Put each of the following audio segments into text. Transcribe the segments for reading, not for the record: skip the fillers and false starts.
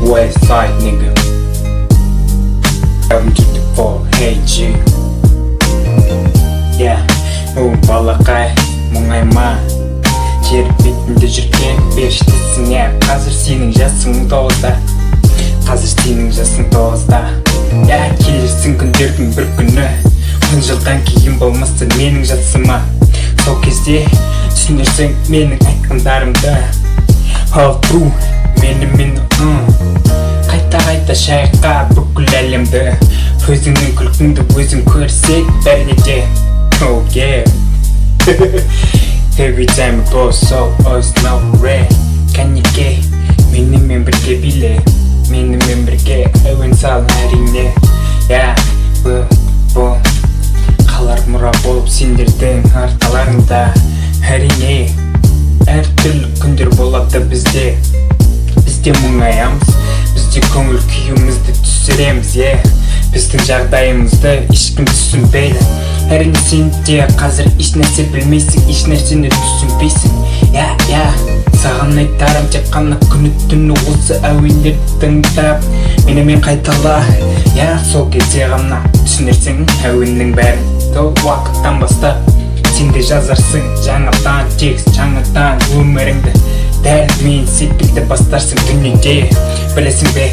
West side nigga. Welcome to the fall, hey G. Yeah, балақай мұңайма. Жер бетінде жүрген періштесің я. Қазір сенің жасың 9-да. Қазір сенің жасың 9-да. Я, келерсің күндердің бір күні. 10 жылдан кейін болмаса менің жасыма. Сол кезде түсінерсің менің айтқандарымды. All through мені қайта шайқа бүкіл әлемді. Өзіңнің күлкіңді өзің көрсек бәріне де. Oh yeah. Every time we go so us no red. Кәнеке менімен бірге биле, менімен бірге әуен сал әрине. Я, бұл қалар мұра болып сендердің арқаларыңда. Әрине әр түрлі күндер болады бізде. Бізде мұңаямыз, бізде көңіл күйімізді түсіреміз. Біздің жағдайымызды ешкім түсінбейді. Әрине сен де қазір еш нәрсе білмейсің, еш нәрсені түсінбейсің. Я, саған айтарым тек қана күні түні осы әуендерді тыңдап менімен қайтала. Я, сол кезде ғана түсінерсің әуеннің бәрін. Сол уақыттан бастап сен де жазарсың жаңадан текст, жаңадан өміріңді. Дәл мен секілді бастарсың дүниеде. Білесің бе,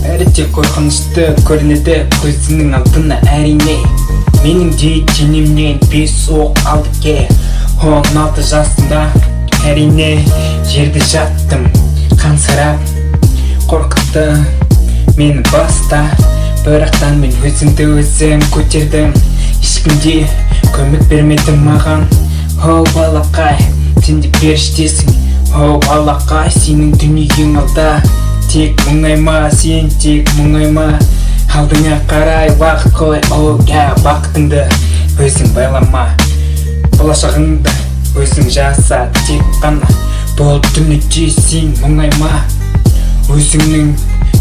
бәрі тек қорқынышты көрінеді көзіңнің алдына. Әрине менің де денемнен 5 оқ алды ке. 16 жасында әрине жерде жаттым, қансырап қорқытты мені баста. Бірақтан мен өзімді өзім көтердім, ешкімде көмек бермедім маған. О балақай, сен де періштесің. О балақай, сенің дүниең алда. Тек мұңайма, сен тек мұңайма. Алдыңа қарай уақыт қой. О я, бақытыңды өзің байлама, болашағыңды өзің жаса. Тек қана бұл дүниеде сен мұңайма, өзіңнің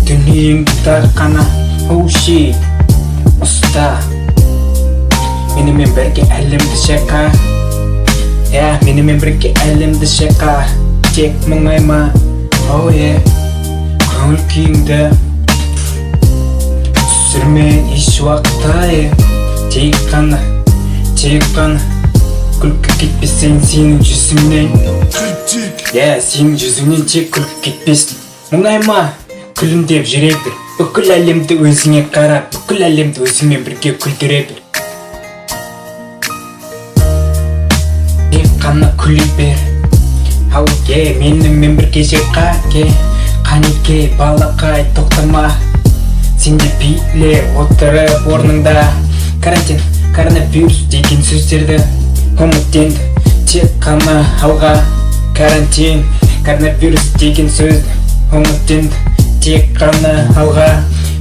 дүниеңді тарқана. Oh shit, ұста менімен бірге әлемді шайқа. Я, менімен бірге әлемді шайқа. Тек мұңайма, oh yeah, көңіл күйіңді түсірме еш уақытта. Тек қана күлкі кетпесең сенің жүзіңнен. Я, сенің жүзіңнен тек күлкі кетпесін. Мұңайма, күлімдеп жүре бір. Бүкіл әлемді өзіңе қарап, бүкіл әлемді өзіңмен бірге күлдіре бір. Тек қана күле бер. Ауге, менімен бірге шайқа ке. Қанеке балақай тоқтама, сен де биле отырып орныңда. Карантин, коронавирус деген сөздерді ұмыттенді. Тек қана алға. Карантин, коронавирус деген сөзді ұмыттенді. Тек қана алға.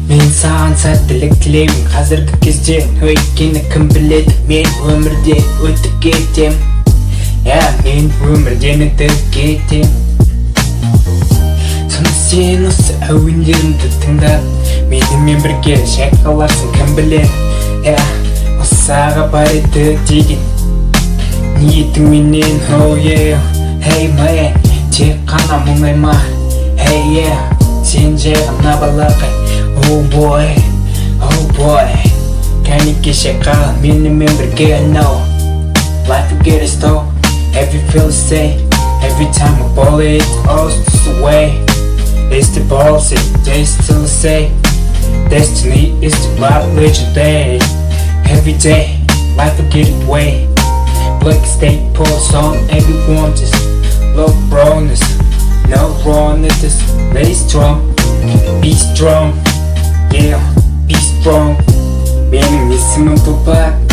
Мен саған сәттілік тілеймін қазіргі кезде. Өйткені кім біледі мен өмірде өтіп кетем. Я, мен өмірден өтіп кетем. Сонда сен осы әуендерімді тыңдап менімен бірге шайқаларсың, кім біледі. Я, осыға бар еді деген ниетіңменен. Oh yeah, hey man, тек қана мұңайма. Hey yeah, сен жай ғана балақай. Oh boy, кәнеке шайқал менімен бірге. I know life will get us though. Every feel the same, every time I ball it all just away. It's the balls, they still the same. Destiny is the blood legend day. Every day, life will get away. Black state pulse on everyone, just love wrongness, no wrongness, just lay strong, be strong, yeah, be strong. Benim ismim Tupac.